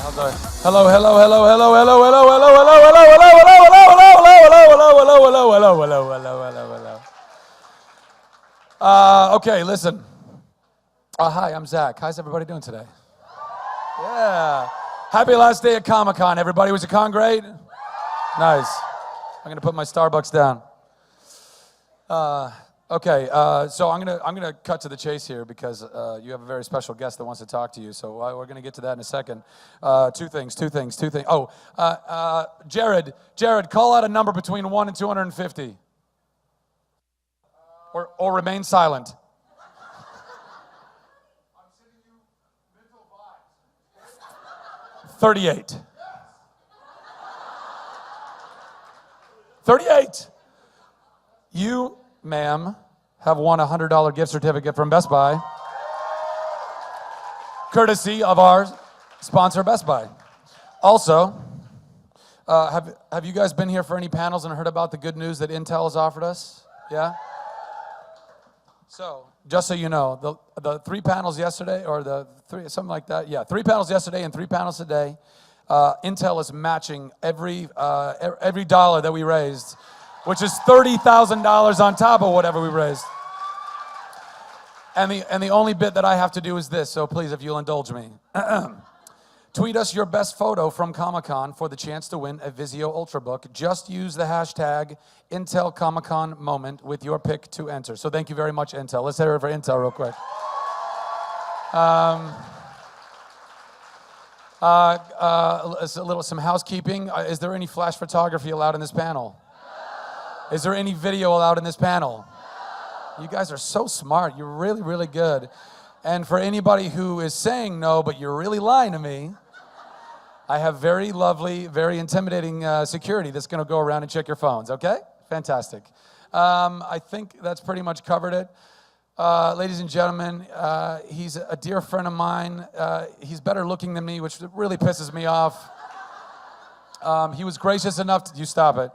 Hello, hello, hello, hello, hello, hello, hello, hello, hello, hello, hello, hello, hello, hello, hello, hello, hello, hello, hello. Okay, listen. Hi, I'm Zach. How's everybody doing today? Yeah. Happy last day at Comic-Con, everybody. Was your con great? Nice. I'm gonna put my Starbucks down. Okay, so I'm gonna cut to the chase here because you have a very special guest that wants to talk to you. So we're gonna get to that in a second. Two things. Oh, Jared, call out a number between 1 and 250, or remain silent. I'm sending you mental vibes. 38. 38. You, ma'am, have won a $100 gift certificate from Best Buy, courtesy of our sponsor, Best Buy. Also, have you guys been here for any panels and heard about the good news that Intel has offered us? Yeah? So, just so you know, the 3 panels yesterday, or the 3, something like that, yeah, 3 panels yesterday and 3 panels today, Intel is matching every dollar that we raised, which is $30,000 on top of whatever we raised. And the only bit that I have to do is this, so please, if you'll indulge me. Tweet us your best photo from Comic-Con for the chance to win a Vizio Ultrabook. Just use the hashtag Intel Comic-Con moment with your pick to enter. So thank you very much, Intel. Let's hear it for Intel real quick. Some housekeeping. Is there any flash photography allowed in this panel? No. Is there any video allowed in this panel? No. You guys are so smart. You're really, really good. And for anybody who is saying no, but you're really lying to me, I have very lovely, very intimidating security that's going to go around and check your phones, okay? Fantastic. I think that's pretty much covered it. Ladies and gentlemen, he's a dear friend of mine. He's better looking than me, which really pisses me off. He was gracious enough to... You stop it.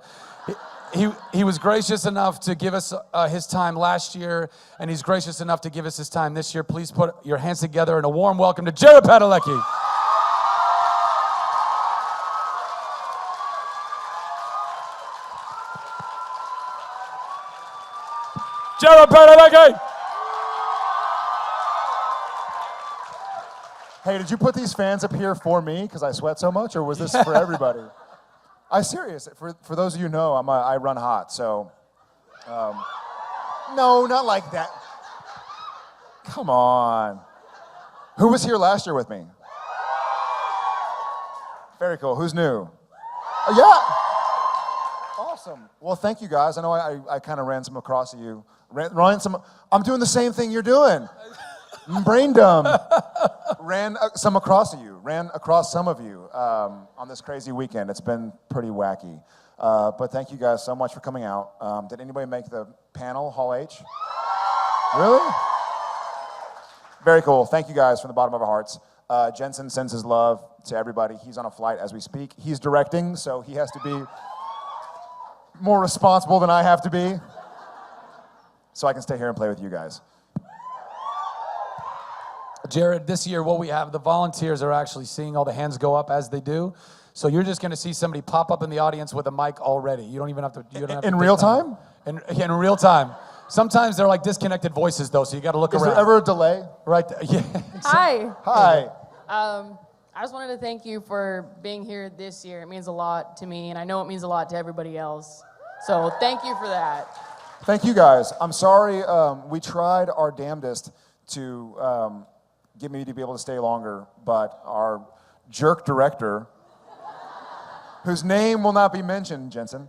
He was gracious enough to give us his time last year, and he's gracious enough to give us his time this year. Please put your hands together in a warm welcome to Jared Padalecki. Jared Padalecki! Hey, did you put these fans up here for me because I sweat so much, or was this for everybody? I'm serious. For those of you who know, I run hot, so... no, not like that. Come on. Who was here last year with me? Very cool. Who's new? Oh, yeah. Awesome. Well, thank you guys. I know I kind of ran some across you. I'm doing the same thing you're doing. I'm brain dumb. Ran some across some of you on this crazy weekend. It's been pretty wacky. But thank you guys so much for coming out. Did anybody make the panel, Hall H? Really? Very cool. Thank you guys from the bottom of our hearts. Jensen sends his love to everybody. He's on a flight as we speak. He's directing, so he has to be more responsible than I have to be. So I can stay here and play with you guys. Jared, this year what we have, the volunteers are actually seeing all the hands go up as they do. So you're just going to see somebody pop up in the audience with a mic already. You don't even have to. In real time? In real time. Sometimes they're like disconnected voices though, so you got to look around. Is there ever a delay? Right. Yeah. Hi. Hi. I just wanted to thank you for being here this year. It means a lot to me, and I know it means a lot to everybody else. So thank you for that. Thank you guys. I'm sorry. We tried our damnedest to get me to be able to stay longer, but our jerk director, whose name will not be mentioned, Jensen,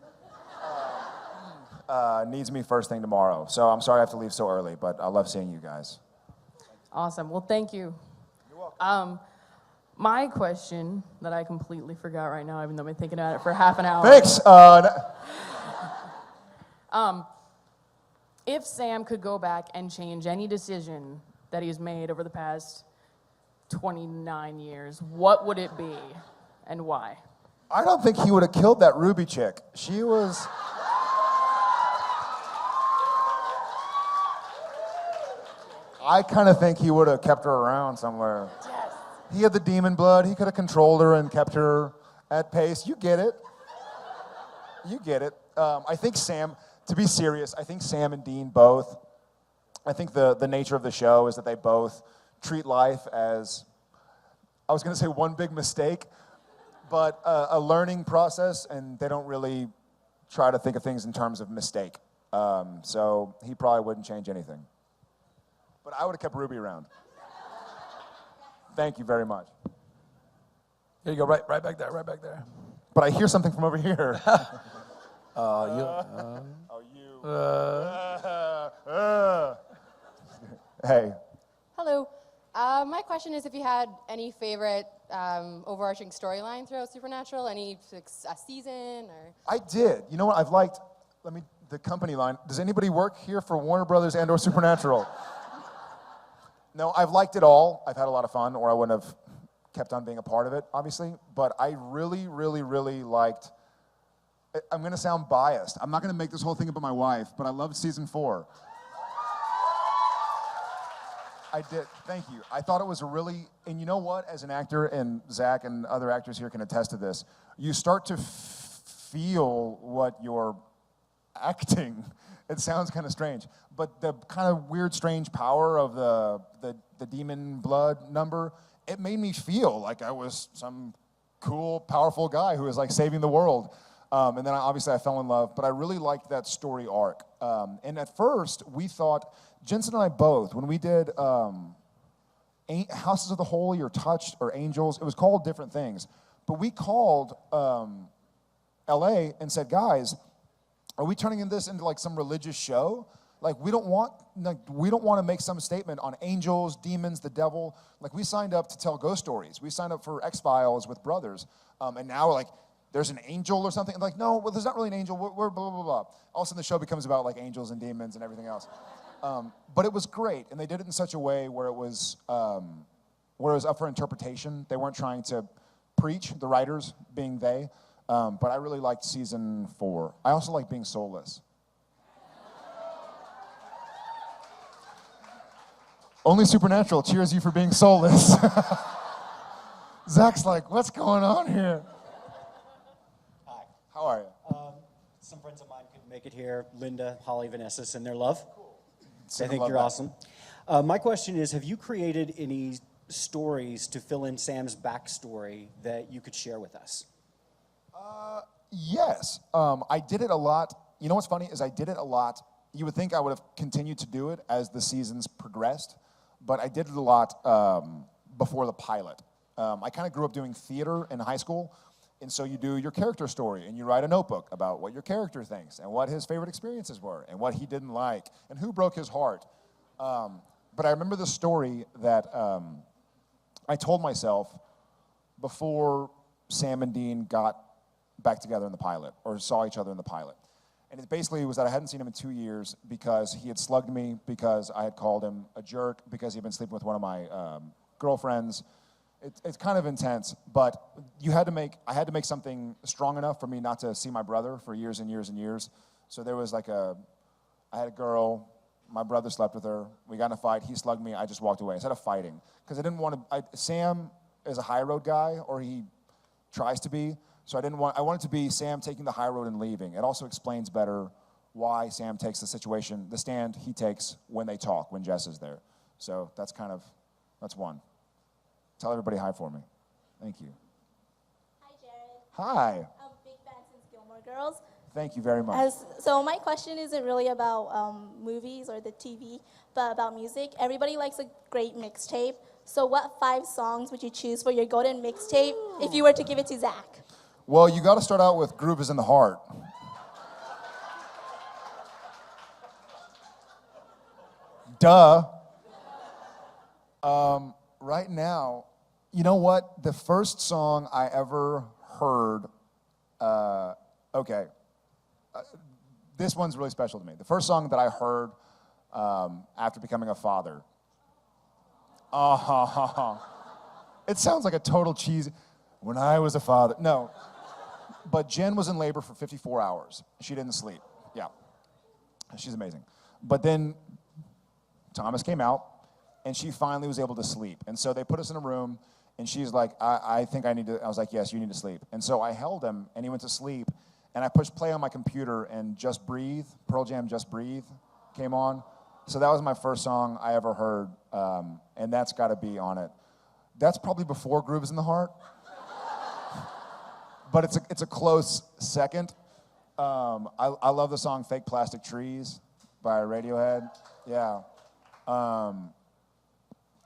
needs me first thing tomorrow. So I'm sorry I have to leave so early, but I love seeing you guys. Awesome. Well, thank you. You're welcome. My question that I completely forgot right now, even though I've been thinking about it for half an hour. Thanks. If Sam could go back and change any decision that he's made over the past 29 years, what would it be and why? I don't think he would have killed that Ruby chick. She was... I kind of think he would have kept her around somewhere. Yes. He had the demon blood. He could have controlled her and kept her at pace. You get it. You get it. I think Sam, to be serious, I think Sam and Dean both, I think the nature of the show is that they both treat life as, I was going to say one big mistake, but a learning process, and they don't really try to think of things in terms of mistake. So he probably wouldn't change anything. But I would have kept Ruby around. Thank you very much. Here you go, right back there, right back there. But I hear something from over here. Hey. Hello. My question is if you had any favorite overarching storyline throughout Supernatural, any a season or... I did. You know what? I've liked, the company line. Does anybody work here for Warner Brothers and or Supernatural? No, I've liked it all. I've had a lot of fun, or I wouldn't have kept on being a part of it, obviously. But I really, really, really liked, I'm going to sound biased. I'm not going to make this whole thing about my wife, but I loved season 4. I did. Thank you. I thought it was a really, and you know what? As an actor, and Zach and other actors here can attest to this, you start to feel what you're acting. It sounds kind of strange, but the kind of weird, strange power of the demon blood number, it made me feel like I was some cool, powerful guy who was like saving the world. And then obviously I fell in love, but I really liked that story arc. And at first we thought, Jensen and I both, when we did Houses of the Holy or Touched or Angels, it was called different things. But we called LA and said, guys, are we turning this into like some religious show? Like we don't want to make some statement on angels, demons, the devil. Like we signed up to tell ghost stories. We signed up for X-Files with brothers. And now we're like, there's an angel or something. Like, no, well, there's not really an angel. We're blah, blah, blah. All of a sudden the show becomes about like angels and demons and everything else. But it was great. And they did it in such a way where it was up for interpretation. They weren't trying to preach, the writers being they. But I really liked season 4. I also like being soulless. Only Supernatural cheers you for being soulless. Zach's like, what's going on here? Hi. How are you? Some friends of mine couldn't make it here. Linda, Holly, Vanessa, send their love. I think love you're back. awesome. My question is, have you created any stories to fill in Sam's backstory that you could share with us? Yes. I did it a lot. You know what's funny is I did it a lot. You would think I would have continued to do it as the seasons progressed, but I did it a lot before the pilot. I kind of grew up doing theater in high school, and so you do your character story, and you write a notebook about what your character thinks, and what his favorite experiences were, and what he didn't like, and who broke his heart. But I remember the story that I told myself before Sam and Dean got back together in the pilot, or saw each other in the pilot. And it basically was that I hadn't seen him in 2 years because he had slugged me, because I had called him a jerk, because he'd been sleeping with one of my girlfriends. It's kind of intense, but I had to make something strong enough for me not to see my brother for years and years and years. So there was I had a girl, my brother slept with her, we got in a fight, he slugged me, I just walked away instead of fighting. Because I didn't want to, Sam is a high road guy, or he tries to be, so I wanted to be Sam taking the high road and leaving. It also explains better why Sam takes the stand he takes when they talk, when Jess is there. So that's one. Tell everybody hi for me. Thank you. Hi, Jared. Hi. I'm a big fan since Gilmore Girls. Thank you very much. So my question isn't really about movies or the TV, but about music. Everybody likes a great mixtape. So what 5 songs would you choose for your golden mixtape if you were to give it to Zach? Well, you got to start out with Groove is in the Heart. Duh. Right now, you know what? The first song I ever heard, this one's really special to me. The first song that I heard after becoming a father. It sounds like a total cheese. When I was a father. No. But Jen was in labor for 54 hours. She didn't sleep. Yeah. She's amazing. But then Thomas came out, and she finally was able to sleep. And so they put us in a room, And she's like, I think I need to, I was like, yes, you need to sleep. And so I held him, and he went to sleep, and I pushed play on my computer, and Just Breathe, Pearl Jam Just Breathe came on. So that was my first song I ever heard, and that's got to be on it. That's probably before Grooves in the Heart, but it's a close second. I love the song Fake Plastic Trees by Radiohead. Yeah.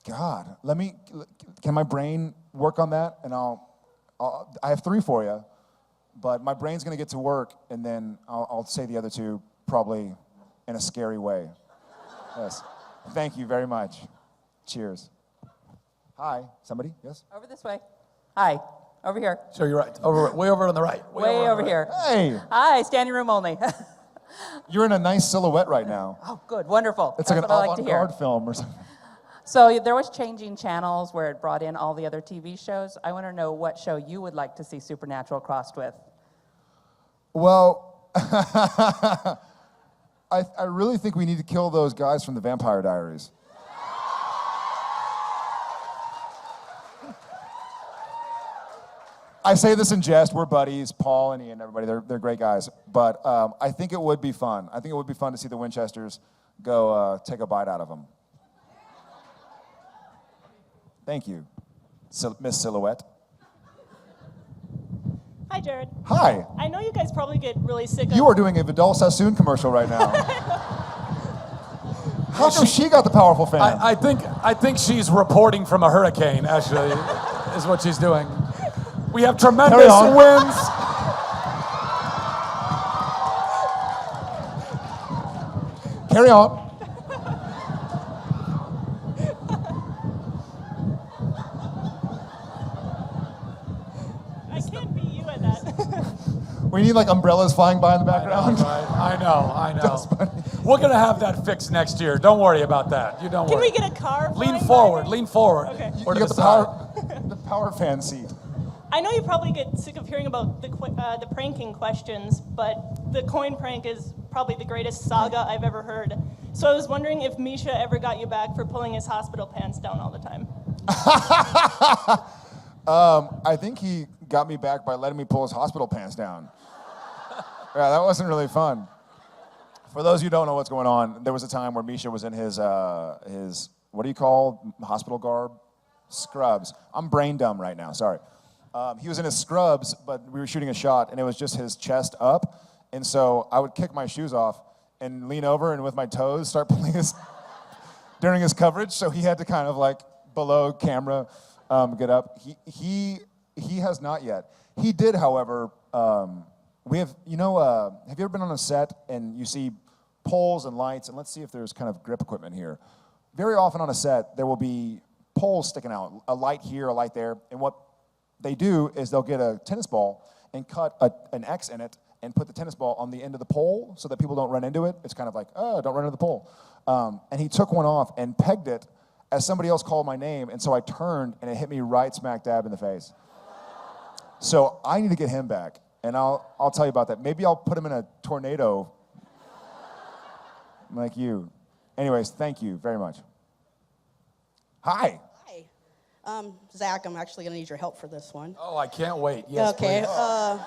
God, can my brain work on that? And I have 3 for you, but my brain's gonna get to work, and then I'll say the other 2 probably in a scary way. Yes. Thank you very much. Cheers. Hi, somebody? Yes? Over this way. Hi, over here. Sure, you're right. Way over on the right. Way over here. Hey, Hi, standing room only. you're in a nice silhouette right now. Oh, good, wonderful. It's That's like an what I like to hear. avant-garde film or something. So there was changing channels where it brought in all the other TV shows. I want to know what show you would like to see Supernatural crossed with. Well, I really think we need to kill those guys from the Vampire Diaries. I say this in jest. We're buddies, Paul and Ian, everybody. They're great guys. But I think it would be fun. I think it would be fun to see the Winchesters go take a bite out of them. Thank you, Miss Silhouette. Hi, Jared. Hi. I know you guys probably get really sick of... You are doing a Vidal Sassoon commercial right now. How come she got the powerful fan? I think she's reporting from a hurricane, actually, is what she's doing. We have tremendous winds. Carry on. I can't be you at that. We need like umbrellas flying by in the background. I know. That's funny. We're gonna have that fixed next year. Don't worry about that. You don't Can worry. we get a car Lean flying forward. by? Lean forward. Okay. You Or to got the the side. power fan seat. I know you probably get sick of hearing about the pranking questions, but the coin prank is probably the greatest saga I've ever heard. So I was wondering if Misha ever got you back for pulling his hospital pants down all the time. I think he got me back by letting me pull his hospital pants down. Yeah, that wasn't really fun. For those of you who don't know what's going on, there was a time where Misha was in his what do you call hospital garb? Scrubs. I'm brain dumb right now, sorry. He was in his scrubs, but we were shooting a shot, and it was just his chest up. And so I would kick my shoes off and lean over and with my toes start pulling his, during his coverage. So he had to kind of like below camera get up. He has not yet. He did, however, we have, have you ever been on a set and you see poles and lights, and let's see if there's kind of grip equipment here. Very often on a set, there will be poles sticking out, a light here, a light there, and what they do is they'll get a tennis ball and cut an X in it and put the tennis ball on the end of the pole so that people don't run into it. It's kind of like, oh, don't run into the pole. And he took one off and pegged it as somebody else called my name, and so I turned and it hit me right smack dab in the face. So I need to get him back, and I'll tell you about that. Maybe I'll put him in a tornado like you. Anyways, thank you very much. Hi. Zach, I'm actually going to need your help for this one. Oh, I can't wait. Yes, okay. please.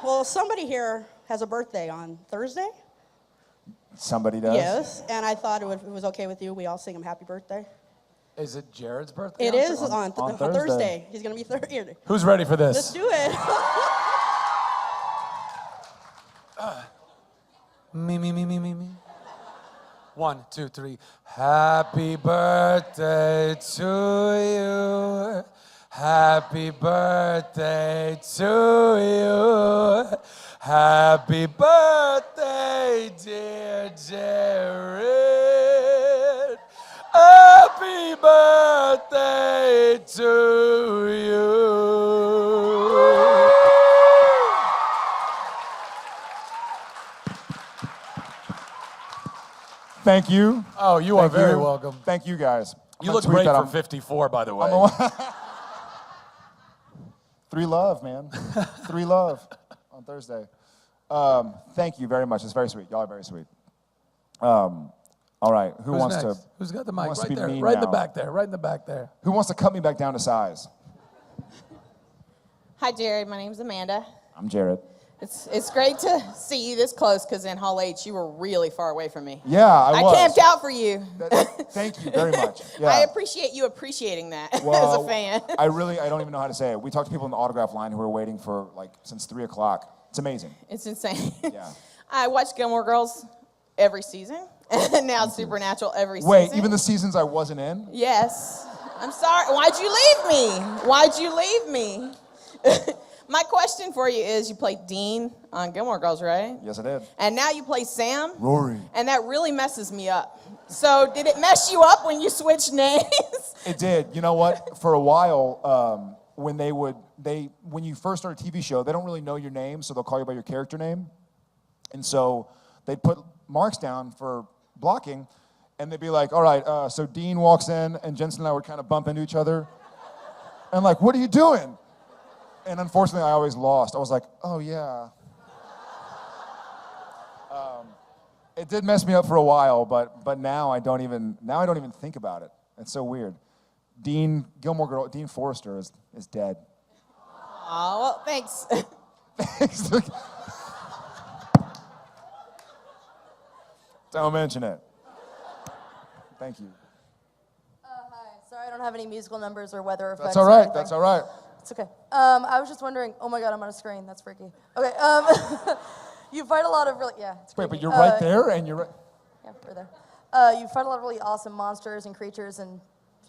Well, somebody here has a birthday on Thursday. Somebody does? Yes, and I thought it was okay with you. We all sing him happy birthday. Is it Jared's birthday? It is on Thursday. Thursday. He's going to be 30. Who's ready for this? Let's do it. Me. 1, 2, 3. Happy birthday to you. Happy birthday to you. Happy birthday, dear Jared. Happy birthday to you. Thank you. Oh, you are very welcome. Thank you, guys. You look great for 54, by the way. 3 Love, man. 3 Love on Thursday. Thank you very much. It's very sweet. Y'all are very sweet. All right. Who Who's wants next? to? Who's got the who mic? wants to Right be there. mean Right in the now? back there. Right in the back there. Who wants to cut me back down to size? Hi, Jared. My name's Amanda. I'm Jared. It's great to see you this close because in Hall H you were really far away from me. Yeah, I was. I camped out for you. Thank you very much. Yeah. I appreciate you appreciating that as Well, a fan. I don't even know how to say it. We talked to people in the autograph line who were waiting for like since 3 o'clock. It's amazing. It's insane. Yeah. I watched Gilmore Girls every season, and now Supernatural every season. Wait, even the seasons I wasn't in? Yes. I'm sorry. Why'd you leave me? Why'd you leave me? My question for you is, you played Dean on Gilmore Girls, right? Yes, I did. And now you play Sam? Rory. And that really messes me up. So did it mess you up when you switched names? It did. You know what? For a while, when you first start a TV show, they don't really know your name, so they'll call you by your character name. And so they'd put marks down for blocking, and they'd be like, all right, so Dean walks in, and Jensen and I would kind of bump into each other. And like, what are you doing? And unfortunately, I always lost. I was like, oh, yeah. It did mess me up for a while, but now I don't even think about it. It's so weird. Dean Forrester is dead. Oh, well, thanks. Thanks. Don't mention it. Thank you. Hi. Sorry, I don't have any musical numbers or weather effects. That's all right. That's all right. It's okay. I was just wondering. Oh my God, I'm on a screen. That's freaky. Okay. You fight a lot of really. Yeah. It's Wait, creepy. but you're right there, and you're right. Yeah, we're there. You fight a lot of really awesome monsters and creatures and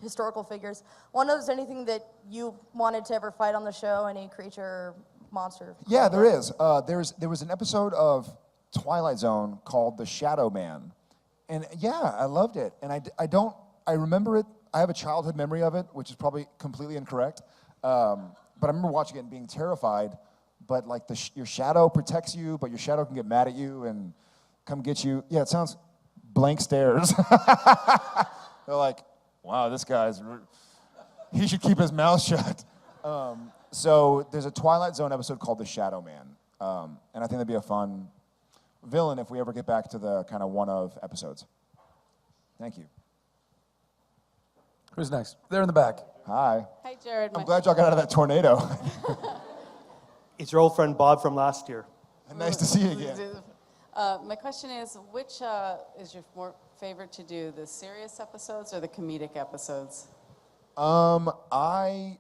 historical figures. Want to know if there's anything that you wanted to ever fight on the show? Any creature, or monster? Yeah, there is. There was an episode of Twilight Zone called The Shadow Man, and yeah, I loved it. And I remember it. I have a childhood memory of it, which is probably completely incorrect. But I remember watching it and being terrified. But like your shadow protects you, but your shadow can get mad at you and come get you. Yeah, it sounds blank stares. They're like, wow, this he should keep his mouth shut. So there's a Twilight Zone episode called The Shadow Man. And I think that'd be a fun villain if we ever get back to the kind of one-of episodes. Thank you. Who's next? There in the back. Hi. Hi, Jared. I'm glad y'all got out of that tornado. It's your old friend Bob from last year. Nice to see you again. My question is, which is your more favorite to do, the serious episodes or the comedic episodes? I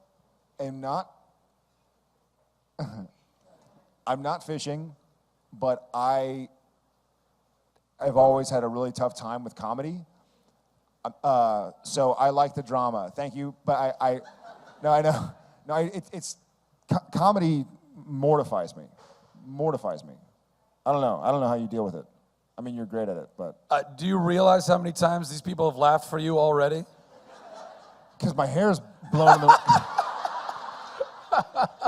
am not. I'm not fishing, but I've always had a really tough time with comedy. So I like the drama. Thank you, but I know. No, it's comedy mortifies me. I don't know how you deal with it. I mean, you're great at it, but. Do you realize how many times these people have laughed for you already? Because my hair's blown in the.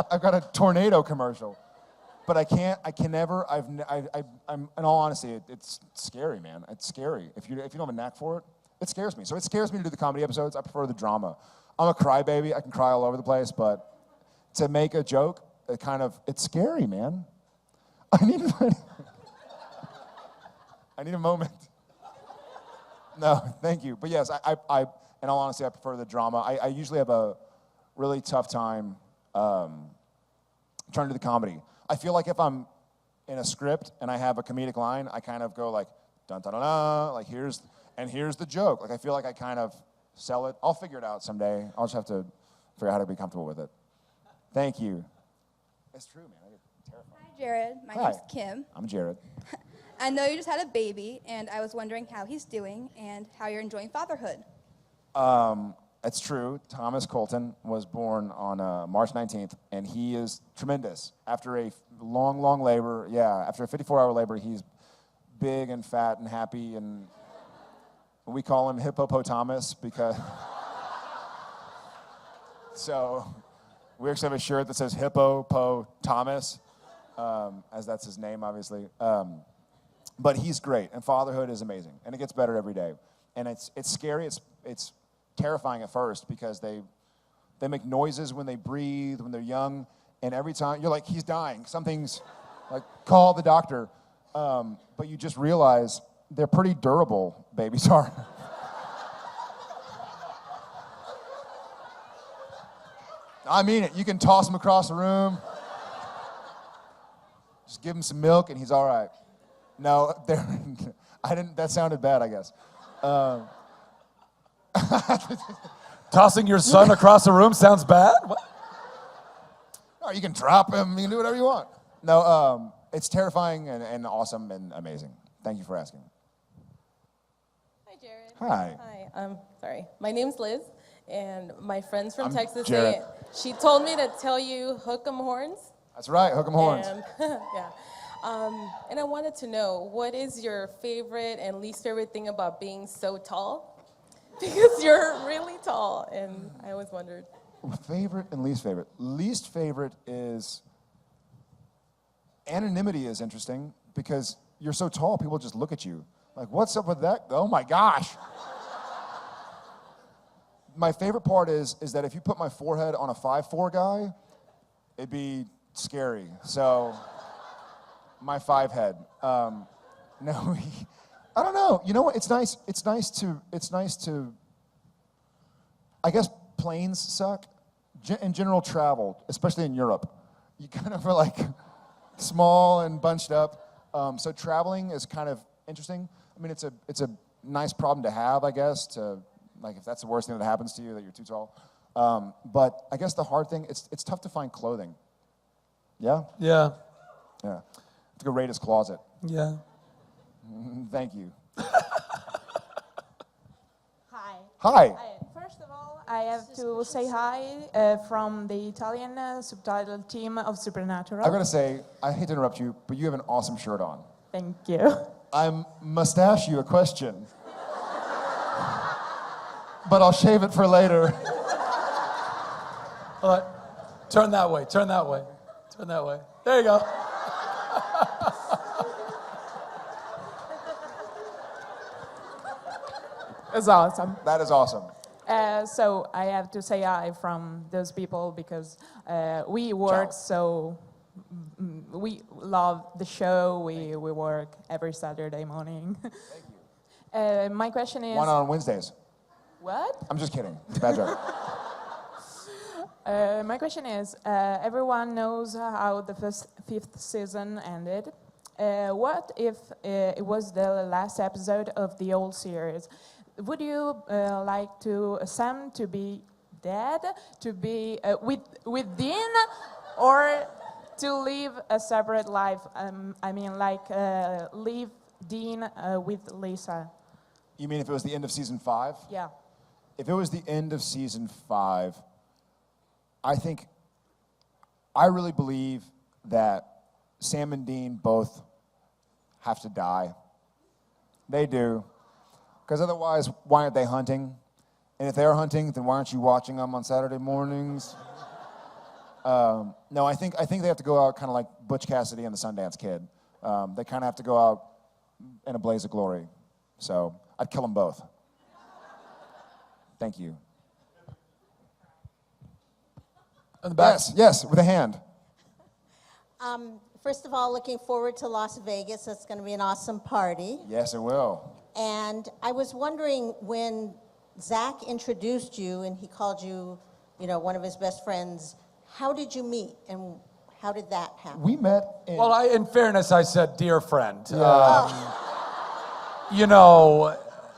I've got a tornado commercial, but I can never. I'm in all honesty, it's scary, man. It's scary if you don't have a knack for it. It scares me. So it scares me to do the comedy episodes. I prefer the drama. I'm a crybaby. I can cry all over the place, but to make a joke, it's scary, man. I need a moment. No, thank you. But yes, I in all honesty, I prefer the drama. I usually have a really tough time trying to do the comedy. I feel like if I'm in a script and I have a comedic line, I kind of go like, dun dun dun dun, like here's the joke. Like I feel like I kind of sell it. I'll figure it out someday. I'll just have to figure out how to be comfortable with it. Thank you. It's true, man. I get terrified. Hi, Jared. My Hi. name's Kim. I'm Jared. I know you just had a baby, and I was wondering how he's doing and how you're enjoying fatherhood. It's true. Thomas Colton was born on March 19th, and he is tremendous. After a long labor, after a 54-hour labor, he's big and fat and happy, and we call him Hippopotamus because... So we actually have a shirt that says Hippopotamus, as that's his name, obviously. But he's great, and fatherhood is amazing, and it gets better every day. And it's scary. It's terrifying at first because they make noises when they breathe, when they're young, and every time you're like, he's dying. Something's like, call the doctor. But you just realize they're pretty durable, babies are. I mean it. You can toss him across the room. Just give him some milk and he's all right. No, I didn't. That sounded bad, I guess. Tossing your son across the room sounds bad? What? No, you can drop him. You can do whatever you want. No, it's terrifying and awesome and amazing. Thank you for asking. Hi, Jared. Hi. Hi. Sorry. My name's Liz, and my friend's from Texas. Jared. She told me to tell you hook 'em horns. That's right. Hook 'em horns. And, yeah. And I wanted to know, what is your favorite and least favorite thing about being so tall? Because you're really tall, and I always wondered. Favorite and least favorite. Least favorite is anonymity is interesting because you're so tall, people just look at you. Like, what's up with that? Oh my gosh. My favorite part is that if you put my forehead on a 5'4" guy, it'd be scary. So, my 5 head. No, I don't know. You know what? It's nice to, I guess planes suck. In general travel, especially in Europe, you kind of are like small and bunched up. So traveling is kind of interesting. I mean, it's a nice problem to have, I guess, to, like, if that's the worst thing that happens to you, that you're too tall. But I guess the hard thing, it's tough to find clothing. Yeah? Yeah. Yeah. I have to go raid his closet. Yeah. Thank you. Hi. Hi. First of all, I have to say hi from the Italian subtitled team of Supernatural. I've got to say, I hate to interrupt you, but you have an awesome shirt on. Thank you. I mustache you a question. But I'll shave it for later. All right. Turn that way, turn that way, turn that way. There you go. It's awesome. That is awesome. So I have to say hi from those people because we work we love the show. We work every Saturday morning. Thank you. My question is... One on Wednesdays. What? I'm just kidding. Bad joke. My question is, everyone knows how the fifth season ended. What if it was the last episode of the old series? Would you like Sam to be dead, to be with Dean, or to live a separate life? Leave Dean with Lisa. You mean if it was the end of season 5? Yeah. If it was the end of season 5, I really believe that Sam and Dean both have to die. They do. Because otherwise, why aren't they hunting? And if they're hunting, then why aren't you watching them on Saturday mornings? No, I think they have to go out kind of like Butch Cassidy and the Sundance Kid. They kind of have to go out in a blaze of glory. So I'd kill them both. Thank you. In the back. Yes, with a hand. First of all, looking forward to Las Vegas. It's going to be an awesome party. Yes, it will. And I was wondering, when Zach introduced you and he called you, one of his best friends, how did you meet and how did that happen? We met in... Well, in fairness, I said dear friend.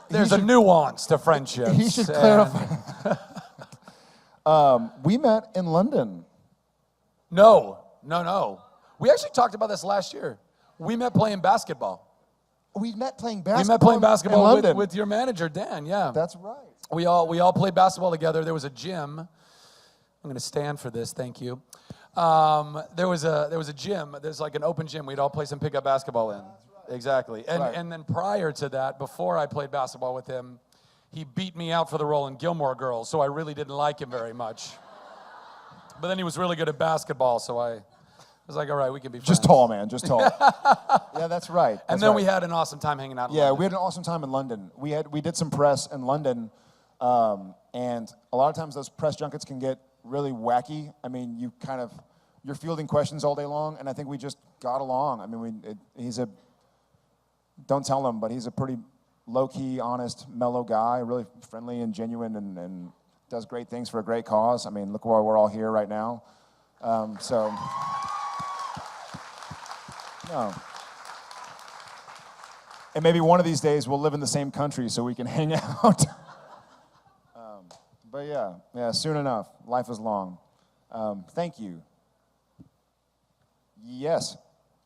There's a nuance to friendships. He should clarify. We met in London. No. We actually talked about this last year. We met playing basketball. We met playing basketball. We met playing basketball in London. with your manager, Dan. Yeah, that's right. We all played basketball together. There was a gym. I'm going to stand for this. Thank you. There was a gym. There's like an open gym. We'd all play some pickup basketball in. Right. Exactly. And then prior to that, before I played basketball with him, he beat me out for the role in Gilmore Girls. So I really didn't like him very much. But then he was really good at basketball, so I was like, all right, we can be friends. Just tall, man, just tall. Yeah, that's right. And then we had an awesome time hanging out in London. We had an awesome time in London. We did some press in London, and a lot of times those press junkets can get really wacky. I mean, you're fielding questions all day long, and I think we just got along. I mean, don't tell him, but he's a pretty low-key, honest, mellow guy, really friendly and genuine, and does great things for a great cause. I mean, look why we're all here right now. So, no. And maybe one of these days we'll live in the same country so we can hang out. But yeah, soon enough. Life is long. Thank you. Yes,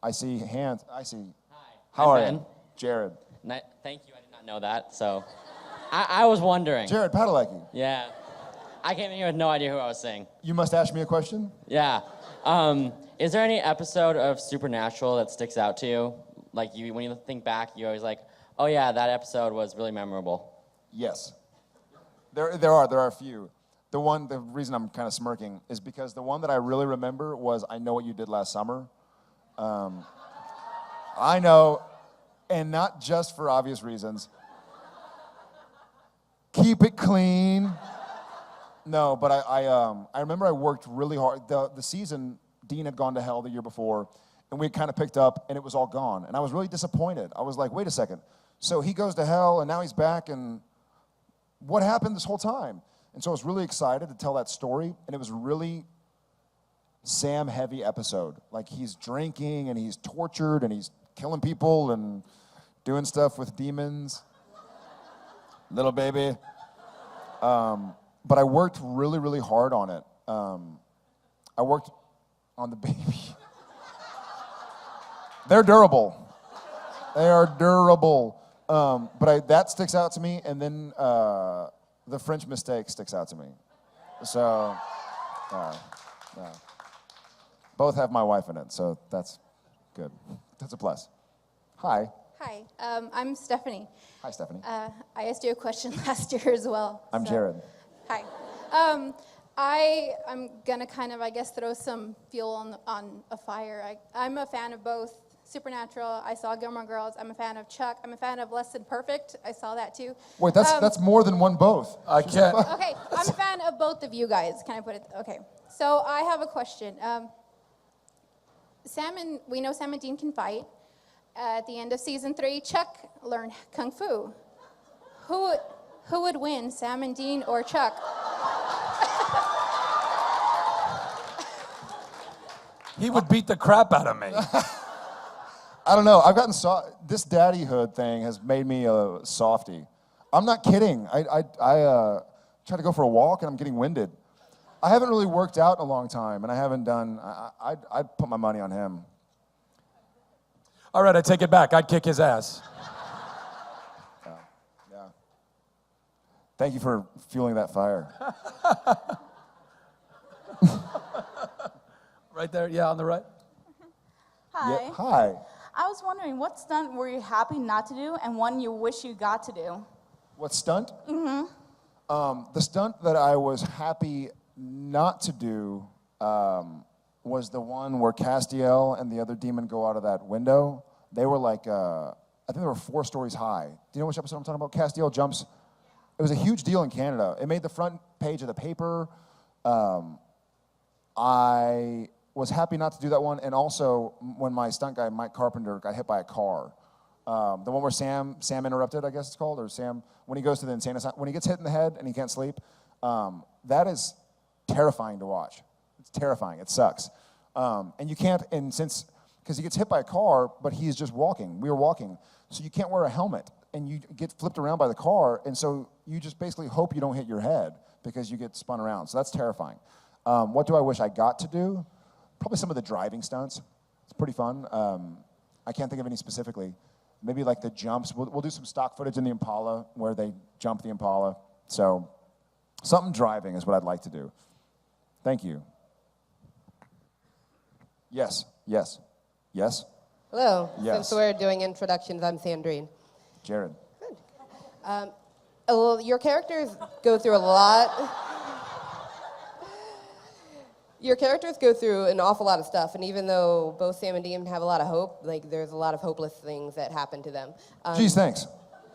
I see hands. I see. Hi. How I'm are Ben. you? Jared. Thank you. I did not know that. So I was wondering. Jared Padalecki. Yeah. I came in here with no idea who I was saying. You must ask me a question? Yeah. Is there any episode of Supernatural that sticks out to you? Like when you think back, you always like, oh yeah, that episode was really memorable. Yes. There are a few. The reason I'm kind of smirking is because the one that I really remember was I Know What You Did Last Summer. I know, and not just for obvious reasons. Keep it clean. No, but I remember I worked really hard. The season, Dean had gone to hell the year before, and we kind of picked up, and it was all gone. And I was really disappointed. I was like, wait a second. So he goes to hell, and now he's back, and what happened this whole time? And so I was really excited to tell that story, and it was really Sam-heavy episode. Like, he's drinking, and he's tortured, and he's killing people, and doing stuff with demons. Little baby. But I worked really, really hard on it. I worked on the baby. They're durable. They are durable. But that sticks out to me, and then the French mistake sticks out to me. So, yeah. Both have my wife in it, so that's good. That's a plus. Hi. Hi, I'm Stephanie. Hi, Stephanie. I asked you a question last year as well. I'm Jared. Hi. I'm gonna kind of, I guess, throw some fuel on a fire. I'm a fan of both Supernatural. I saw Gilmore Girls. I'm a fan of Chuck. I'm a fan of Less Than Perfect. I saw that too. Wait, that's more than one both. I can't. Okay, I'm a fan of both of you guys. Can I put it? Okay. So I have a question. We know Sam and Dean can fight. At the end of season 3, Chuck learned Kung Fu. Who would win, Sam and Dean or Chuck? He would beat the crap out of me. I don't know. I've gotten this daddyhood thing has made me a softie. I'm not kidding. I try to go for a walk and I'm getting winded. I haven't really worked out in a long time, and I haven't done. I'd put my money on him. All right, I take it back. I'd kick his ass. Yeah. Thank you for fueling that fire. Right there, yeah, on the right. Hi. Yeah, hi. I was wondering, what stunt were you happy not to do and one you wish you got to do? What stunt? Mm-hmm. The stunt that I was happy not to do was the one where Castiel and the other demon go out of that window. They were like, I think they were 4 stories high. Do you know which episode I'm talking about? Castiel jumps. It was a huge deal in Canada. It made the front page of the paper. I was happy not to do that one. And also, when my stunt guy, Mike Carpenter, got hit by a car. The one where Sam interrupted, I guess it's called, or Sam, when he goes to the insane asylum, when he gets hit in the head and he can't sleep, that is terrifying to watch. It's terrifying. It sucks. And you can't, because he gets hit by a car, but he's just walking. We were walking. So you can't wear a helmet, and you get flipped around by the car, and so you just basically hope you don't hit your head because you get spun around. So that's terrifying. What do I wish I got to do? Probably some of the driving stunts. It's pretty fun. I can't think of any specifically. Maybe like the jumps. We'll do some stock footage in the Impala where they jump the Impala. So something driving is what I'd like to do. Thank you. Yes. Hello. Yes. Since we're doing introductions, I'm Sandrine. Jared. Well, your characters go through a lot. Your characters go through an awful lot of stuff, and even though both Sam and Dean have a lot of hope, like there's a lot of hopeless things that happen to them. Geez, thanks.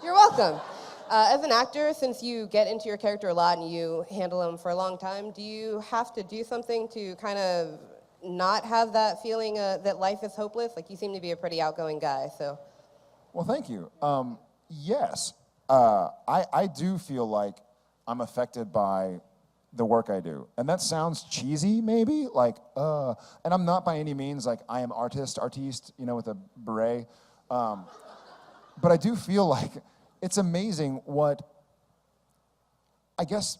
You're welcome. As an actor, since you get into your character a lot and you handle them for a long time, do you have to do something to kind of not have that feeling that life is hopeless? Like, you seem to be a pretty outgoing guy, so. Well, thank you. Yes. I do feel like I'm affected by the work I do. And that sounds cheesy, maybe, like, and I'm not by any means like I am artiste, you know, with a beret. But I do feel like it's amazing what, I guess,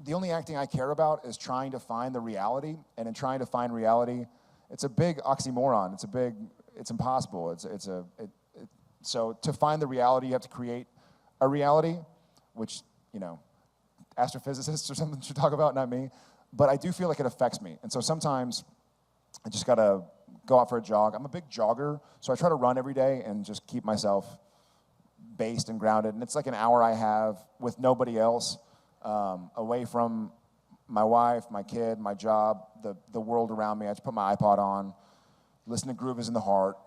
the only acting I care about is trying to find the reality, and in trying to find reality, it's a big oxymoron. It's impossible. So to find the reality, you have to create a reality, which, you know, astrophysicists or something should talk about, not me. But I do feel like it affects me. And so sometimes I just gotta go out for a jog. I'm a big jogger, so I try to run every day and just keep myself based and grounded. And it's like an hour I have with nobody else, away from my wife, my kid, my job, the world around me. I just put my iPod on, listen to Groove is in the Heart,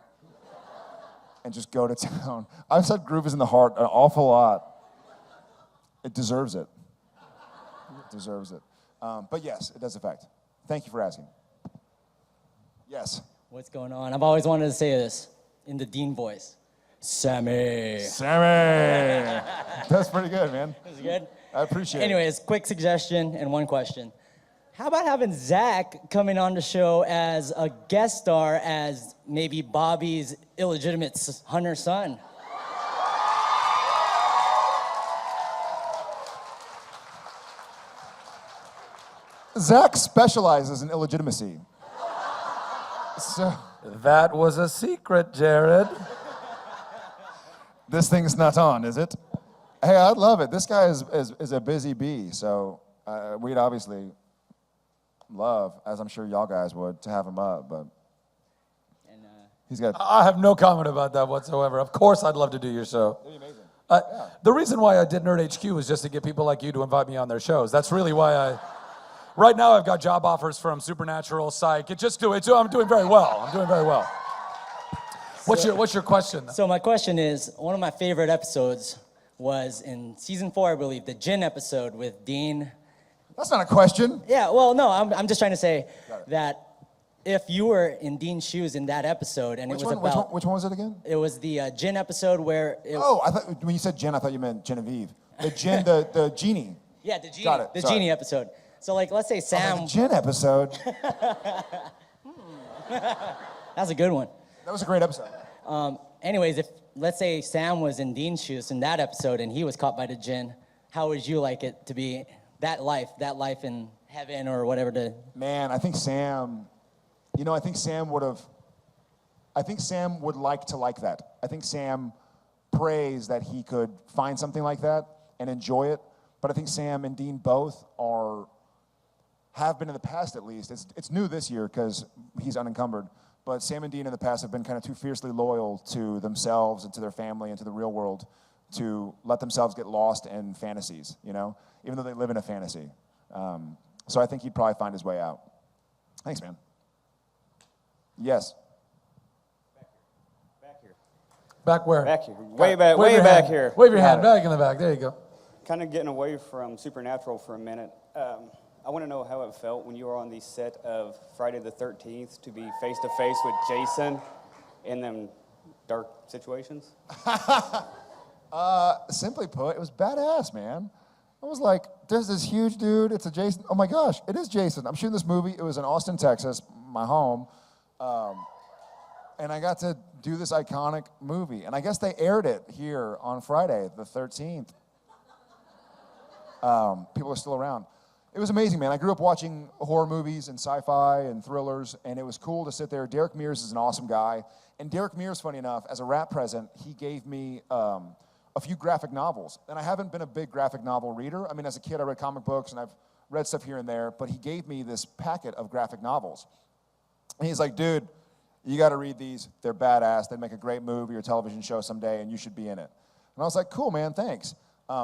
and just go to town. I've said Groove is in the Heart an awful lot. It deserves it. It deserves it. But yes, it does affect. Thank you for asking. Yes. What's going on? I've always wanted to say this in the Dean voice. Sammy. Sammy. That's pretty good, man. That's good. I appreciate it. Anyways, quick suggestion and one question. How about having Zach coming on the show as a guest star as maybe Bobby's illegitimate Hunter son? Zach specializes in illegitimacy. So that was a secret, Jared. This thing's not on, is it? Hey, I'd love it. This guy is a busy bee, so we'd obviously love, as I'm sure y'all guys would, to have him up, but he's got... I have no comment about that whatsoever. Of course I'd love to do your show. That'd be amazing. The reason why I did Nerd HQ was just to get people like you to invite me on their shows. That's really why I... Right now I've got job offers from Supernatural, Psych. I'm doing very well. I'm doing very well. What's your question? So my question is, one of my favorite episodes was in season 4, I believe, the gin episode with Dean. That's not a question. Yeah, well, no, I'm just trying to say that if you were in Dean's shoes in that episode, and Which it was one? about... Which one was it again? It was the gin episode where... I thought when you said gin, I thought you meant Genevieve. The gin, the genie. Yeah, the genie. Got it. The Sorry. genie episode. So, like, let's say Sam... The gin episode. That's a good one. That was a great episode. Anyways, if let's say Sam was in Dean's shoes in that episode and he was caught by the djinn, how would you like it to be that life in heaven or whatever? Man, I think Sam, I think Sam would like to like that. I think Sam prays that he could find something like that and enjoy it. But I think Sam and Dean both have been in the past at least. It's new this year because he's unencumbered. But Sam and Dean in the past have been kind of too fiercely loyal to themselves and to their family and to the real world to let themselves get lost in fantasies, even though they live in a fantasy. So I think he'd probably find his way out. Thanks, man. Yes. Back here. Back where? Back here. Way back here. Wave your hand. Back in the back. There you go. Kind of getting away from Supernatural for a minute. I want to know how it felt when you were on the set of Friday the 13th to be face-to-face with Jason in them dark situations. Simply put, it was badass, man. I was like, there's this huge dude, it's a Jason. Oh my gosh, it is Jason. I'm shooting this movie. It was in Austin, Texas, my home. And I got to do this iconic movie. And I guess they aired it here on Friday the 13th. People are still around. It was amazing, man. I grew up watching horror movies and sci-fi and thrillers, and it was cool to sit there. Derek Mears is an awesome guy. And Derek Mears, funny enough, as a rap present, he gave me a few graphic novels. And I haven't been a big graphic novel reader. I mean, as a kid, I read comic books, and I've read stuff here and there, but he gave me this packet of graphic novels. And he's like, dude, you got to read these. They're badass. They'd make a great movie or television show someday, and you should be in it. And I was like, cool, man, thanks.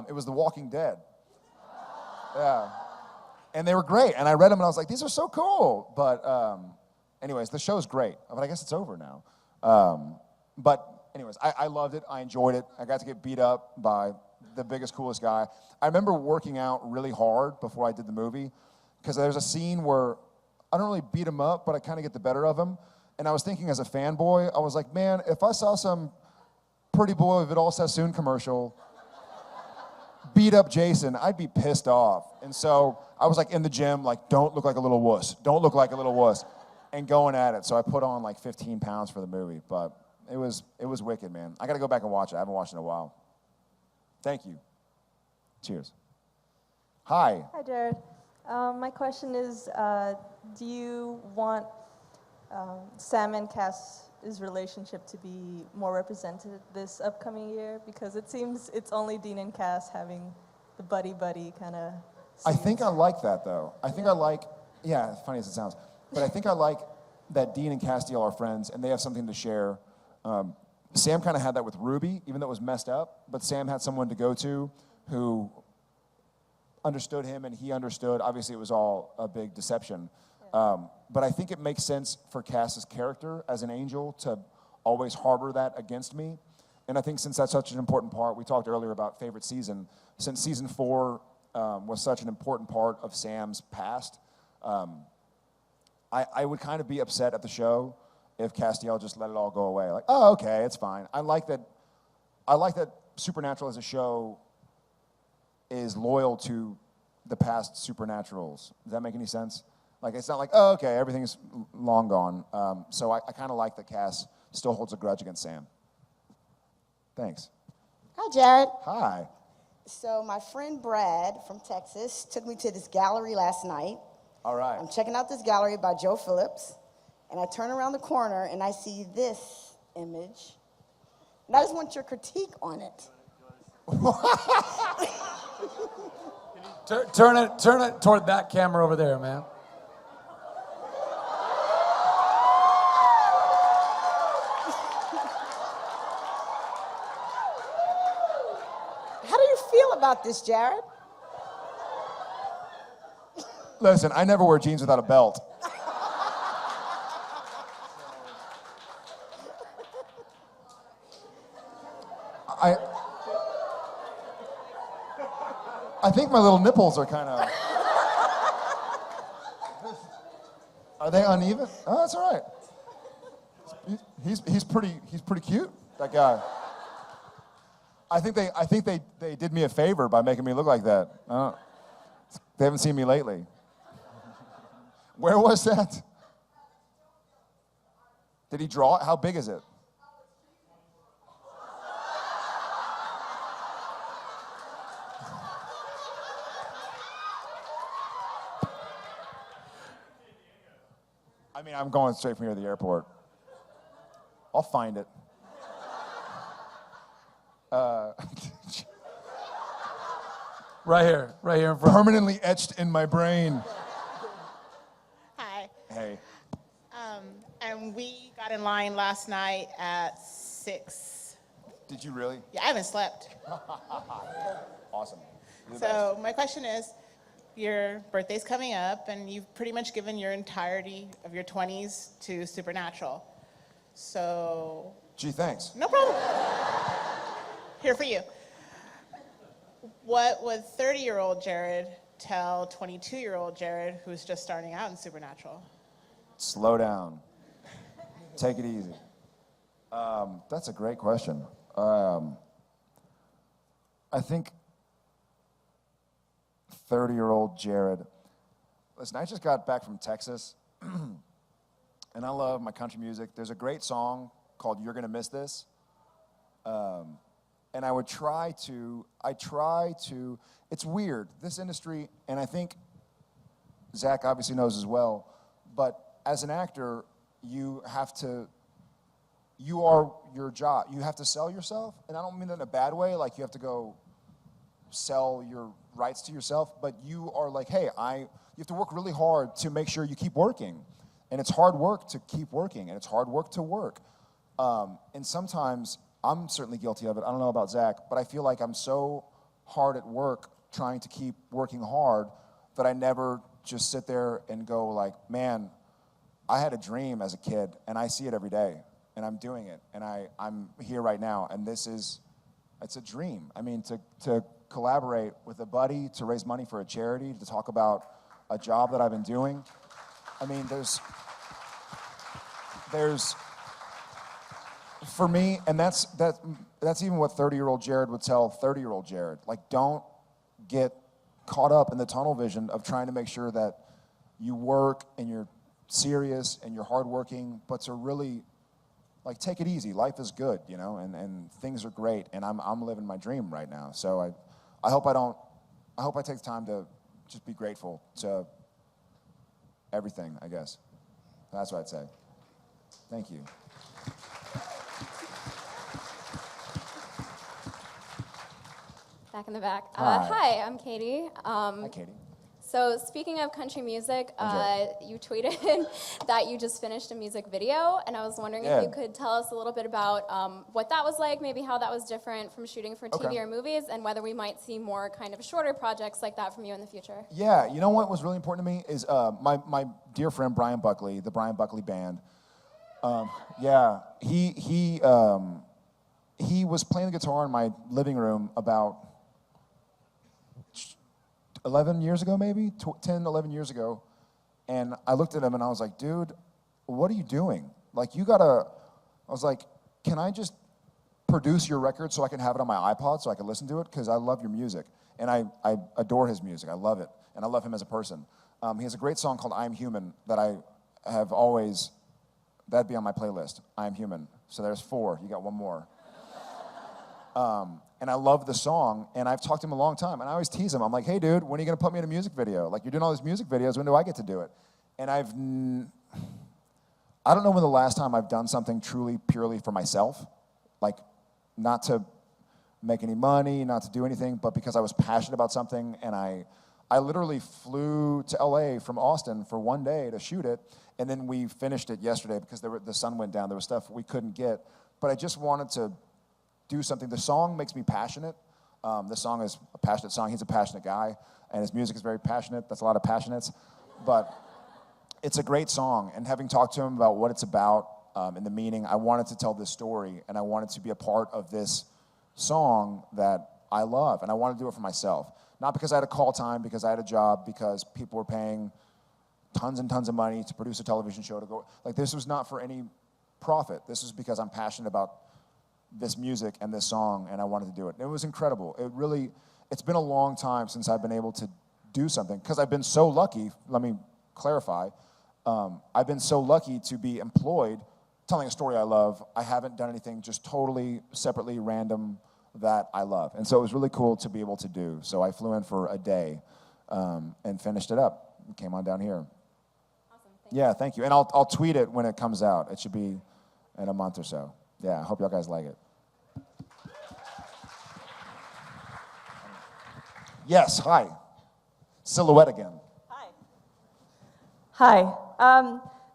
It was The Walking Dead. Yeah. And they were great. And I read them, and I was like, these are so cool. But anyways, the show's great. But I guess it's over now. But anyways, I loved it. I enjoyed it. I got to get beat up by the biggest, coolest guy. I remember working out really hard before I did the movie because there's a scene where I don't really beat him up, but I kind of get the better of him. And I was thinking as a fanboy, I was like, man, if I saw some Pretty Boy Vidal Sassoon commercial beat up Jason, I'd be pissed off. And so I was like in the gym, like, don't look like a little wuss. Don't look like a little wuss. And going at it. So I put on like 15 pounds for the movie. But it was wicked, man. I got to go back and watch it. I haven't watched it in a while. Thank you. Cheers. Hi. Hi, Jared. My question is, do you want Sam and Cass's relationship to be more represented this upcoming year? Because it seems it's only Dean and Cass having the buddy-buddy kind of. I think I like that, though. I think I like, yeah, funny as it sounds, but I think I like that Dean and Castiel are friends and they have something to share. Sam kind of had that with Ruby, even though it was messed up, but Sam had someone to go to who understood him and he understood. Obviously, it was all a big deception. But I think it makes sense for Cass's character as an angel to always harbor that against me. And I think since that's such an important part, we talked earlier about favorite season, since season 4 was such an important part of Sam's past, I would kind of be upset at the show if Castiel just let it all go away. Like, oh, okay, it's fine. I like that Supernatural as a show is loyal to the past Supernaturals. Does that make any sense? Like, it's not like, oh, okay, everything's long gone. So I kind of like that Cass still holds a grudge against Sam. Thanks. Hi, Jared. Hi. So my friend Brad from Texas took me to this gallery last night. All right. I'm checking out this gallery by Joe Phillips, and I turn around the corner and I see this image. And I just want your critique on it. Turn it toward that camera over there, man. How do you feel about this, Jared? Listen, I never wear jeans without a belt. I think my little nipples are kind of. Are they uneven? Oh, that's all right. He's pretty cute. That guy. I think they did me a favor by making me look like that. They haven't seen me lately. Where was that? Did he draw it? How big is it? I mean, I'm going straight from here to the airport. I'll find it. Right here in front. Permanently etched in my brain. Hi. Hey. And we got in line last night at 6. Did you really? Yeah, I haven't slept. Awesome. So my question is, your birthday's coming up, and you've pretty much given your entirety of your 20s to Supernatural. So... Gee, thanks. No problem. Here for you. What would 30-year-old Jared tell 22-year-old Jared who's just starting out in Supernatural? Slow down. Take it easy. That's a great question. I think 30-year-old Jared. Listen, I just got back from Texas, and I love my country music. There's a great song called "You're Gonna Miss This," and I try to. It's weird, this industry, and I think Zach obviously knows as well. But as an actor, you are your job. You have to sell yourself, and I don't mean that in a bad way. Like you have to go sell your rights to yourself, but you are like, hey, you have to work really hard to make sure you keep working. And it's hard work to keep working, and it's hard work to work. And sometimes, I'm certainly guilty of it, I don't know about Zach, but I feel like I'm so hard at work trying to keep working hard that I never just sit there and go like, man, I had a dream as a kid, and I see it every day, and I'm doing it, and I'm here right now, and it's a dream. I mean, to collaborate with a buddy, to raise money for a charity, to talk about a job that I've been doing. I mean, there's for me, and that's even what 30-year-old Jared would tell 30-year-old Jared. Like, don't get caught up in the tunnel vision of trying to make sure that you work and you're serious and you're hardworking, but to really like take it easy. Life is good, you know, and things are great, and I'm living my dream right now. So I hope I take the time to just be grateful to everything, I guess. That's what I'd say. Thank you. Back in the back. Hi. Hi, I'm Katie. Hi, Katie. So speaking of country music, Enjoy. you tweeted that you just finished a music video, and I was wondering Yeah. if you could tell us a little bit about what that was like, maybe how that was different from shooting for TV Okay. or movies, and whether we might see more kind of shorter projects like that from you in the future. Yeah, you know what was really important to me is my dear friend Brian Buckley, the Brian Buckley Band. He was playing the guitar in my living room about 11 years ago, maybe 10, 11 years ago, and I looked at him and I was like, dude, what are you doing? Like, I was like, can I just produce your record so I can have it on my iPod so I can listen to it? Because I love your music, and I adore his music. I love it, and I love him as a person. He has a great song called I'm Human that I have always, that'd be on my playlist, I'm Human. So there's 4, you got 1 more. And I love the song, and I've talked to him a long time, and I always tease him. I'm like, hey, dude, when are you going to put me in a music video? Like, you're doing all these music videos, when do I get to do it? And I don't know when the last time I've done something truly, purely for myself, like not to make any money, not to do anything, but because I was passionate about something, and I literally flew to LA from Austin for 1 day to shoot it, and then we finished it yesterday because the sun went down. There was stuff we couldn't get, but I just wanted to do something. The song makes me passionate. The song is a passionate song. He's a passionate guy, and his music is very passionate. That's a lot of passionates, but it's a great song. And having talked to him about what it's about and the meaning, I wanted to tell this story, and I wanted to be a part of this song that I love, and I wanted to do it for myself. Not because I had a call time, because I had a job, because people were paying tons and tons of money to produce a television show to go. Like, this was not for any profit. This was because I'm passionate about this music and this song, and I wanted to do it. And it was incredible. It's been a long time since I've been able to do something, because I've been so lucky, let me clarify, I've been so lucky to be employed telling a story I love. I haven't done anything just totally separately random that I love. And so it was really cool to be able to do. So I flew in for a day and finished it up. Came on down here. Awesome, thank you. And I'll tweet it when it comes out. It should be in a month or so. Yeah, I hope y'all guys like it. Yes, hi. Silhouette again. Hi.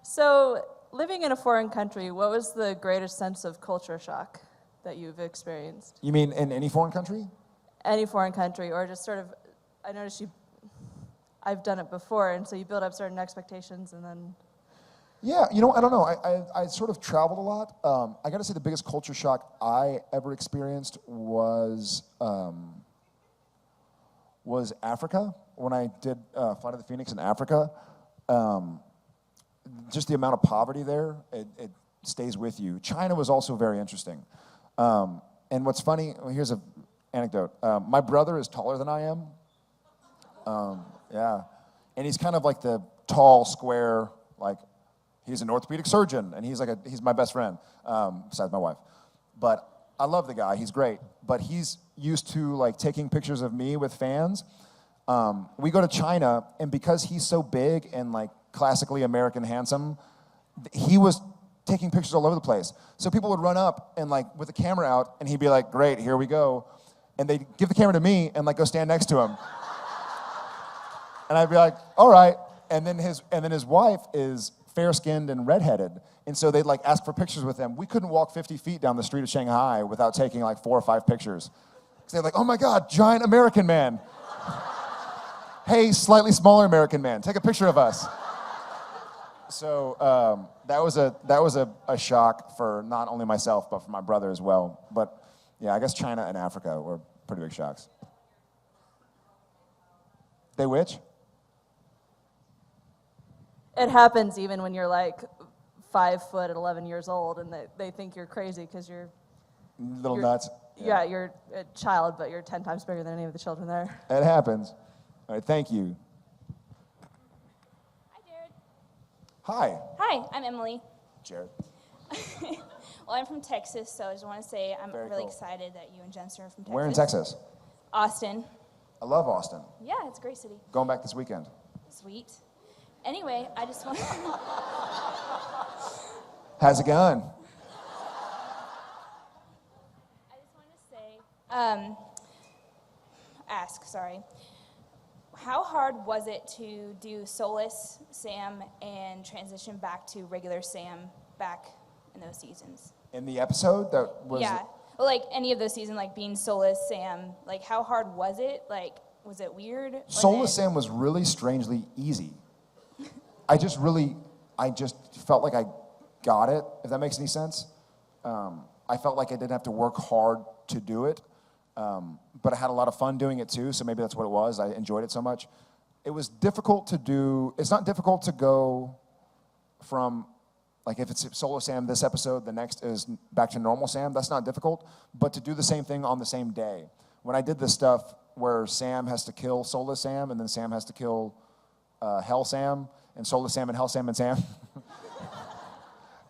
So, living in a foreign country, what was the greatest sense of culture shock that you've experienced? You mean in any foreign country? Any foreign country, or just sort of, I noticed I've done it before, and so you build up certain expectations and then... Yeah, you know, I don't know. I sort of traveled a lot. I got to say the biggest culture shock I ever experienced was Africa. When I did Flight of the Phoenix in Africa, just the amount of poverty there, it stays with you. China was also very interesting. And what's funny, here's an anecdote. My brother is taller than I am. Yeah. And he's kind of like the tall, square, like, he's an orthopedic surgeon, and he's my best friend, besides my wife. But I love the guy, he's great. But he's used to like taking pictures of me with fans. We go to China, and because he's so big and like classically American handsome, he was taking pictures all over the place. So people would run up and like with the camera out, and he'd be like, great, here we go. And they'd give the camera to me and like go stand next to him. And I'd be like, all right. And then his wife is fair-skinned and redheaded, and so they'd like ask for pictures with him. We couldn't walk 50 feet down the street of Shanghai without taking like 4 or 5 pictures. Because they're like, oh my God, giant American man. Hey, slightly smaller American man, take a picture of us. So that was a shock for not only myself, but for my brother as well. But yeah, I guess China and Africa were pretty big shocks. They which? It happens even when you're like 5 foot at 11 years old, and they think you're crazy because you're Little you're- nuts. Yeah, you're a child, but you're 10 times bigger than any of the children there. It happens. All right, thank you. Hi, Hi, I'm Emily. Jared. Well, I'm from Texas, so I just want to say I'm Very really cool. excited that you and Jensen are from Texas. Where in Texas? Austin. I love Austin. Yeah, it's a great city. Going back this weekend. Sweet. Anyway, I just want How's it going? sorry. How hard was it to do Soulless Sam and transition back to regular Sam back in those seasons? In the episode that was... Yeah. Well, like any of those seasons, like being Soulless Sam, like how hard was it? Like, was it weird? Soulless Sam was really strangely easy. I just felt like I got it, if that makes any sense. I felt like I didn't have to work hard to do it, but I had a lot of fun doing it too, so maybe that's what it was. I enjoyed it so much. It was difficult to do. It's not difficult to go from, like if it's Solo Sam this episode, the next is back to normal Sam. That's not difficult, but to do the same thing on the same day. When I did this stuff where Sam has to kill Soulless Sam, and then Sam has to kill Hell Sam, and Soulless Sam and Hell Sam and Sam.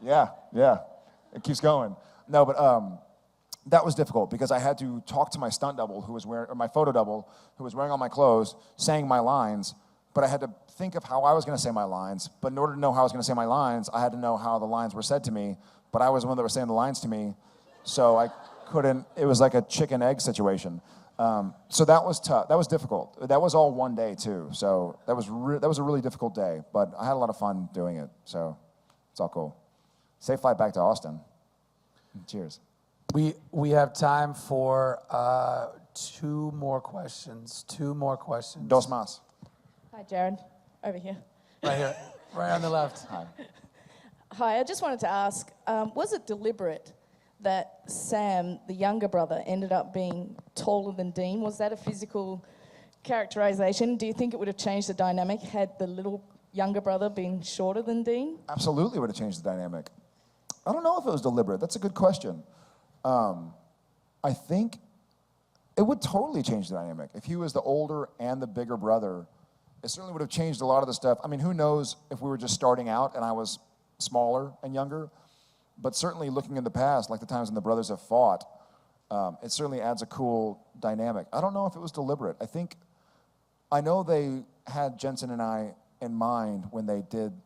Yeah, it keeps going. No, but that was difficult because I had to talk to my stunt double who was wearing, or my photo double who was wearing all my clothes, saying my lines, but I had to think of how I was going to say my lines. But in order to know how I was going to say my lines, I had to know how the lines were said to me, but I was the one that was saying the lines to me, so I couldn't, it was like a chicken egg situation. So that was tough. That was difficult. That was all one day too. So that was a really difficult day, but I had a lot of fun doing it. So it's all cool. Safe flight back to Austin. Cheers. We have time for two more questions. Dos más. Hi, Jared. Over here. Right here. Right on the left. Hi. Hi, I just wanted to ask, was it deliberate that Sam, the younger brother, ended up being taller than Dean? Was that a physical characterization? Do you think it would have changed the dynamic had the little younger brother been shorter than Dean? Absolutely would have changed the dynamic. I don't know if it was deliberate. That's a good question. I think it would totally change the dynamic. If he was the older and the bigger brother, it certainly would have changed a lot of the stuff. I mean, who knows if we were just starting out and I was smaller and younger, but certainly looking in the past, like the times when the brothers have fought, it certainly adds a cool dynamic. I don't know if it was deliberate. I know they had Jensen and I in mind when they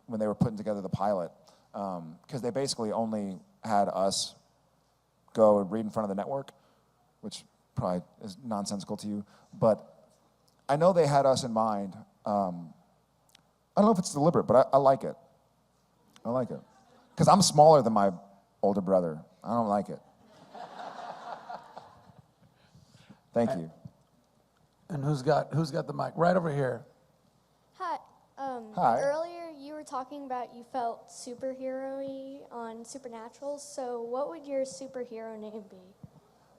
were putting together the pilot, because they basically only had us go and read in front of the network, which probably is nonsensical to you, but I know they had us in mind. I don't know if it's deliberate, but I like it. I like it. Because I'm smaller than my older brother. I don't like it. Thank you. And who's got the mic? Right over here. Hi. Hi. Earlier you were talking about you felt superhero-y on Supernatural, so what would your superhero name be?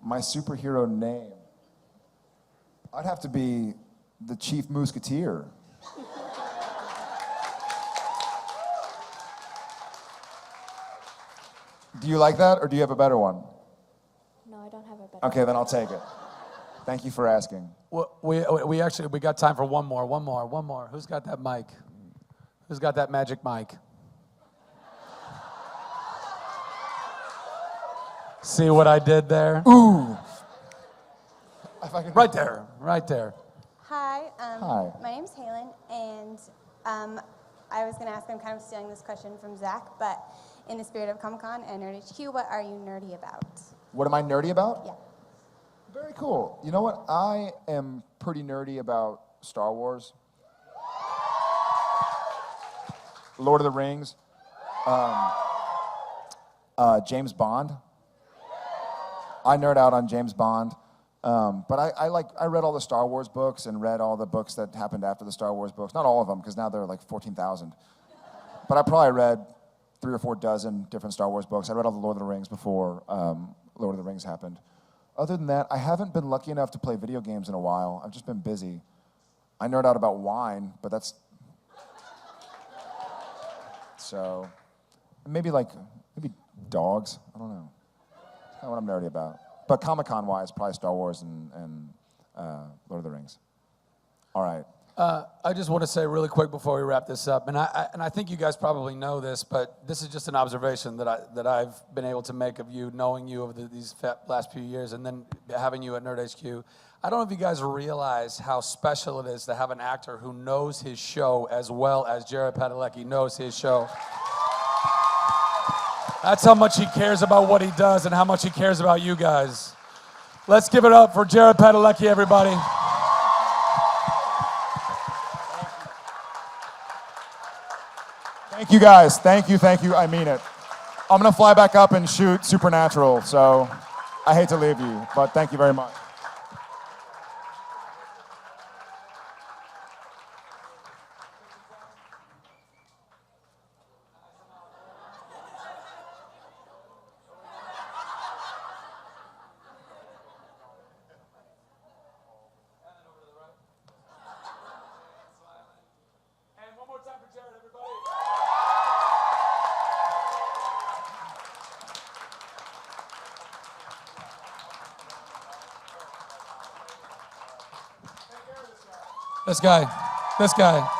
My superhero name. I'd have to be the Chief Musketeer. Do you like that, or do you have a better one? No, I don't have a better Okay, then I'll take it. Thank you for asking. Well, we got time for one more. Who's got that mic? Who's got that magic mic? See what I did there? Ooh. Right there. Hi, Hi. My name's Halen, and I was going to ask, I'm kind of stealing this question from Zach, but in the spirit of Comic-Con and Nerd HQ, what are you nerdy about? What am I nerdy about? Yeah. Very cool. You know what? I am pretty nerdy about Star Wars, Lord of the Rings, James Bond. I nerd out on James Bond. But I read all the Star Wars books and read all the books that happened after the Star Wars books. Not all of them, because now there are like 14,000. But I probably read 3 or 4 dozen different Star Wars books. I read all the Lord of the Rings before Lord of the Rings happened. Other than that, I haven't been lucky enough to play video games in a while. I've just been busy. I nerd out about wine, but that's... So, maybe dogs. I don't know. Kind of what I'm nerdy about. But Comic-Con wise, probably Star Wars and Lord of the Rings. All right. I just want to say really quick before we wrap this up, and I think you guys probably know this, but this is just an observation that I've been able to make of you, knowing you over these last few years, and then having you at Nerd HQ. I don't know if you guys realize how special it is to have an actor who knows his show as well as Jared Padalecki knows his show. That's how much he cares about what he does and how much he cares about you guys. Let's give it up for Jared Padalecki, everybody. Thank you guys. Thank you. I mean it. I'm going to fly back up and shoot Supernatural, so I hate to leave you, but thank you very much. This guy.